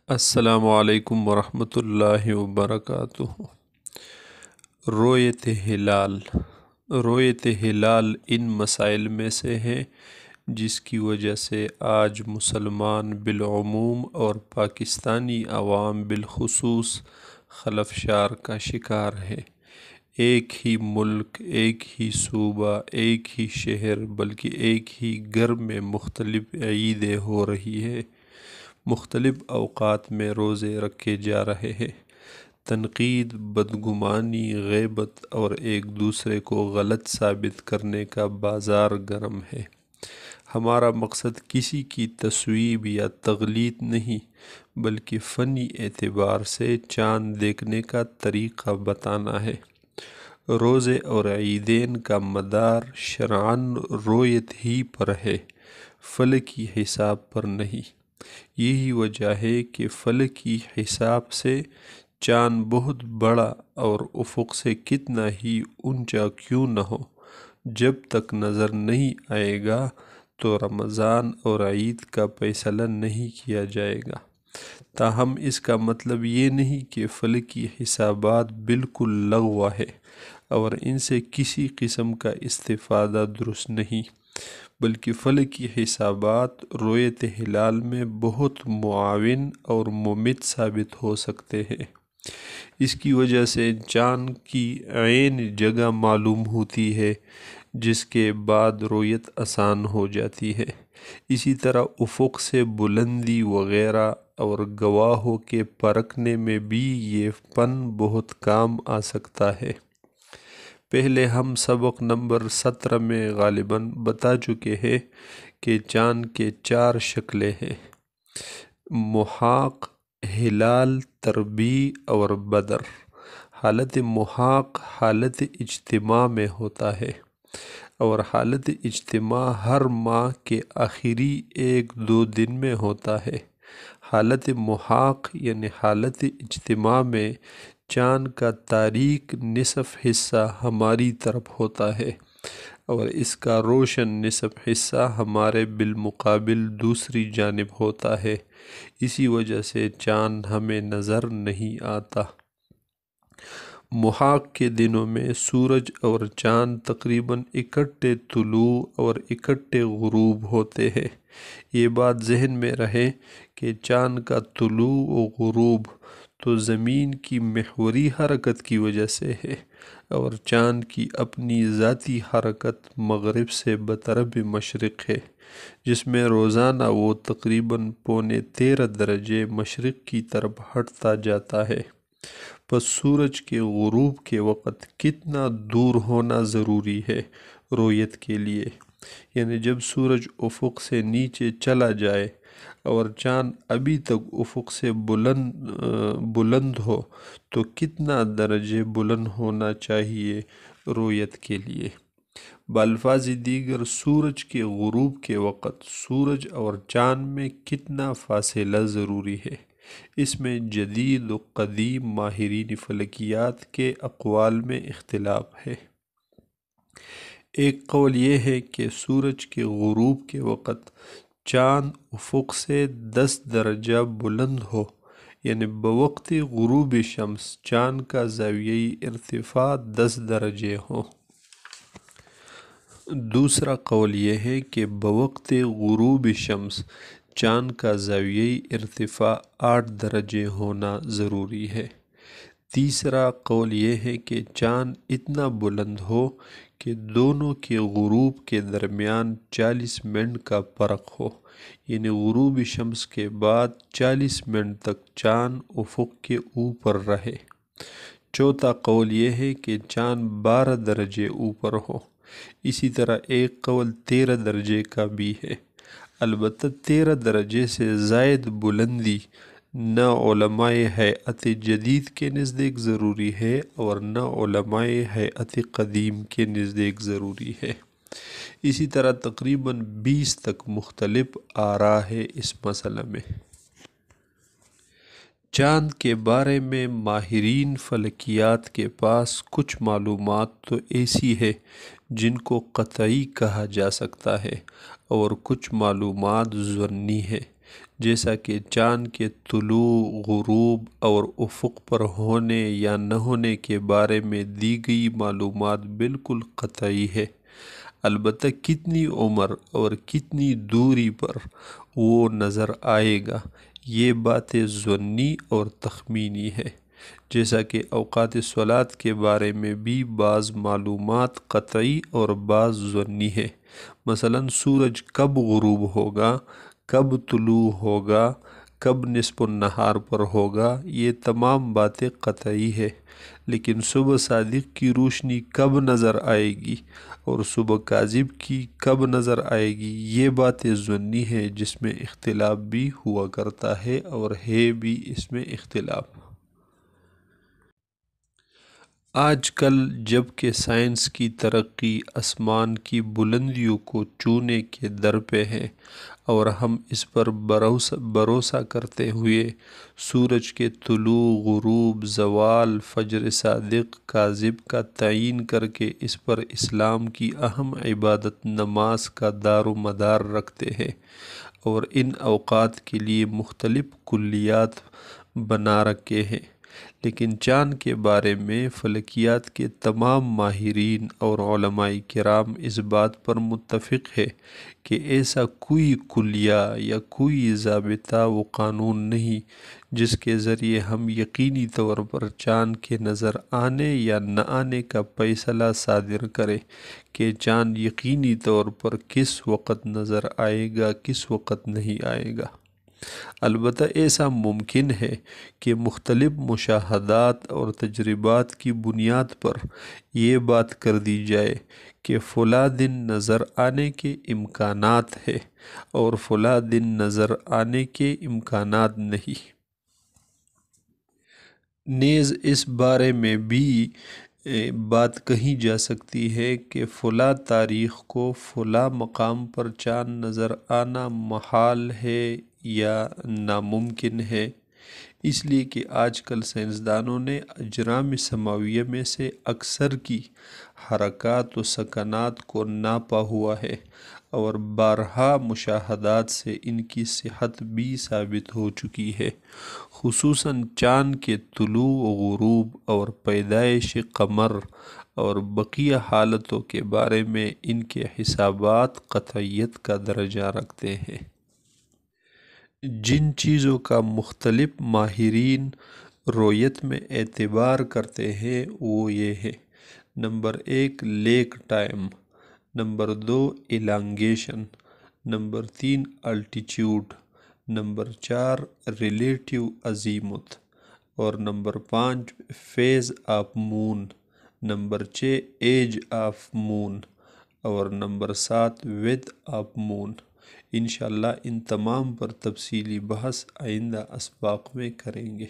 السلام علیکم ورحمۃ اللہ وبرکاتہ۔ رویت ہلال رویت ہلال ان مسائل میں سے ہے جس کی وجہ سے آج مسلمان بالعموم اور پاکستانی عوام بالخصوص خلفشار کا شکار ہے۔ ایک ہی ملک، ایک ہی صوبہ، ایک ہی شہر بلکہ ایک ہی گھر میں مختلف عیدیں ہو رہی ہے، مختلف اوقات میں روزے رکھے جا رہے ہیں۔ تنقید، بدگمانی، غیبت اور ایک دوسرے کو غلط ثابت کرنے کا بازار گرم ہے۔ ہمارا مقصد کسی کی تصویب یا تغلیط نہیں بلکہ فنی اعتبار سے چاند دیکھنے کا طریقہ بتانا ہے۔ روزے اور عیدین کا مدار شرعاً رویت ہی پر ہے، فلکی حساب پر نہیں۔ یہی وجہ ہے کہ فلکی حساب سے چاند بہت بڑا اور افق سے کتنا ہی اونچا کیوں نہ ہو، جب تک نظر نہیں آئے گا تو رمضان اور عید کا فیصلہ نہیں کیا جائے گا۔ تاہم اس کا مطلب یہ نہیں کہ فلکی حسابات بالکل لغو ہے اور ان سے کسی قسم کا استفادہ درست نہیں، بلکہ فلکی حسابات رویت ہلال میں بہت معاون اور ممد ثابت ہو سکتے ہیں۔ اس کی وجہ سے چاند کی عین جگہ معلوم ہوتی ہے، جس کے بعد رویت آسان ہو جاتی ہے۔ اسی طرح افق سے بلندی وغیرہ اور گواہوں کے پرکھنے میں بھی یہ فن بہت کام آ سکتا ہے۔ پہلے ہم سبق نمبر 17 میں غالباً بتا چکے ہیں کہ چاند کے 4 شکلیں ہیں: محاق، ہلال، تربیع اور بدر۔ حالت محاق حالت اجتماع میں ہوتا ہے اور حالت اجتماع ہر ماہ کے آخری 1-2 دن میں ہوتا ہے۔ حالت محاق یعنی حالت اجتماع میں چاند کا تاریک نصف حصہ ہماری طرف ہوتا ہے اور اس کا روشن نصف حصہ ہمارے بالمقابل دوسری جانب ہوتا ہے۔ اسی وجہ سے چاند ہمیں نظر نہیں آتا۔ محاق کے دنوں میں سورج اور چاند تقریباً اکٹھے طلوع اور اکٹھے غروب ہوتے ہیں۔ یہ بات ذہن میں رہے کہ چاند کا طلوع و غروب تو زمین کی محوری حرکت کی وجہ سے ہے اور چاند کی اپنی ذاتی حرکت مغرب سے بطرف مشرق ہے، جس میں روزانہ وہ تقریباً 13.5 درجے مشرق کی طرف ہٹتا جاتا ہے۔ پس سورج کے غروب کے وقت کتنا دور ہونا ضروری ہے رویت کے لیے؟ یعنی جب سورج افق سے نیچے چلا جائے اور چاند ابھی تک افق سے بلند ہو تو کتنا درجے بلند ہونا چاہیے رویت کے لیے؟ بالفاظ دیگر سورج کے غروب کے وقت سورج اور چاند میں کتنا فاصلہ ضروری ہے؟ اس میں جدید و قدیم ماہرین فلکیات کے اقوال میں اختلاف ہے۔ ایک قول یہ ہے کہ سورج کے غروب کے وقت چاند افق سے 10 درجہ بلند ہو، یعنی بوقت غروب شمس چاند کا زاویہ ارتفاع 10 درجے ہو۔ دوسرا قول یہ ہے کہ بوقت غروب شمس چاند کا زاویہ ارتفاع 8 درجے ہونا ضروری ہے۔ تیسرا قول یہ ہے کہ چاند اتنا بلند ہو کہ دونوں کے غروب کے درمیان 40 منٹ کا فرق ہو، یعنی غروب شمس کے بعد 40 منٹ تک چاند افق کے اوپر رہے۔ چوتھا قول یہ ہے کہ چاند 12 درجے اوپر ہو۔ اسی طرح ایک قول 13 درجے کا بھی ہے، البتہ 13 درجے سے زائد بلندی نہ علماء ہیئت جدید کے نزدیک ضروری ہے اور نہ علماء ہیئت قدیم کے نزدیک ضروری ہے۔ اسی طرح تقریباً 20 تک مختلف آراء ہے اس مسئلہ میں۔ چاند کے بارے میں ماہرین فلکیات کے پاس کچھ معلومات تو ایسی ہے جن کو قطعی کہا جا سکتا ہے اور کچھ معلومات ظنی ہے جیسا کہ چاند کے طلوع، غروب اور افق پر ہونے یا نہ ہونے کے بارے میں دی گئی معلومات بالکل قطعی ہے، البتہ کتنی عمر اور کتنی دوری پر وہ نظر آئے گا یہ باتیں ظنی اور تخمینی ہے، جیسا کہ اوقات صلاۃ کے بارے میں بھی بعض معلومات قطعی اور بعض ظنی ہے۔ مثلا سورج کب غروب ہوگا، کب طلوع ہوگا، کب نصف النہار پر ہوگا، یہ تمام باتیں قطعی ہے، لیکن صبح صادق کی روشنی کب نظر آئے گی اور صبح کاذب کی کب نظر آئے گی یہ باتیں ظنی ہے، جس میں اختلاف بھی ہوا کرتا ہے اور ہے بھی اس میں اختلاف۔ آج کل جب کہ سائنس کی ترقی آسمان کی بلندیوں کو چھونے کے در پہ ہے اور ہم اس پر بھروسہ کرتے ہوئے سورج کے طلوع، غروب، زوال، فجر صادق، کاذب کا تعین کر کے اس پر اسلام کی اہم عبادت نماز کا دار و مدار رکھتے ہیں اور ان اوقات کے لیے مختلف کلیات بنا رکھے ہیں، لیکن چاند کے بارے میں فلکیات کے تمام ماہرین اور علماء کرام اس بات پر متفق ہے کہ ایسا کوئی کلیہ یا کوئی ضابطہ و قانون نہیں جس کے ذریعے ہم یقینی طور پر چاند کے نظر آنے یا نہ آنے کا فیصلہ صادر کریں کہ چاند یقینی طور پر کس وقت نظر آئے گا، کس وقت نہیں آئے گا۔ البتہ ایسا ممکن ہے کہ مختلف مشاہدات اور تجربات کی بنیاد پر یہ بات کر دی جائے کہ فلاں دن نظر آنے کے امکانات ہے اور فلاں دن نظر آنے کے امکانات نہیں۔ نیز اس بارے میں بھی بات کہی جا سکتی ہے کہ فلاں تاریخ کو فلاں مقام پر چاند نظر آنا محال ہے یا ناممکن ہے، اس لیے کہ آج کل سائنسدانوں نے اجرام سماویہ میں سے اکثر کی حرکات و سکنات کو ناپا ہوا ہے اور بارہا مشاہدات سے ان کی صحت بھی ثابت ہو چکی ہے، خصوصاً چاند کے طلوع، غروب اور پیدائش قمر اور بقیہ حالتوں کے بارے میں ان کے حسابات قطعیت کا درجہ رکھتے ہیں۔ جن چیزوں کا مختلف ماہرین رؤیت میں اعتبار کرتے ہیں وہ یہ ہے: number 1 lag time, number 2 elongation, number 3 altitude, number 4 relative azimuth اور number 5 phase of moon, number 6 age of moon اور نمبر 7 ویدھ آف مون۔ انشاءاللہ ان تمام پر تفصیلی بحث آئندہ اسباق میں کریں گے۔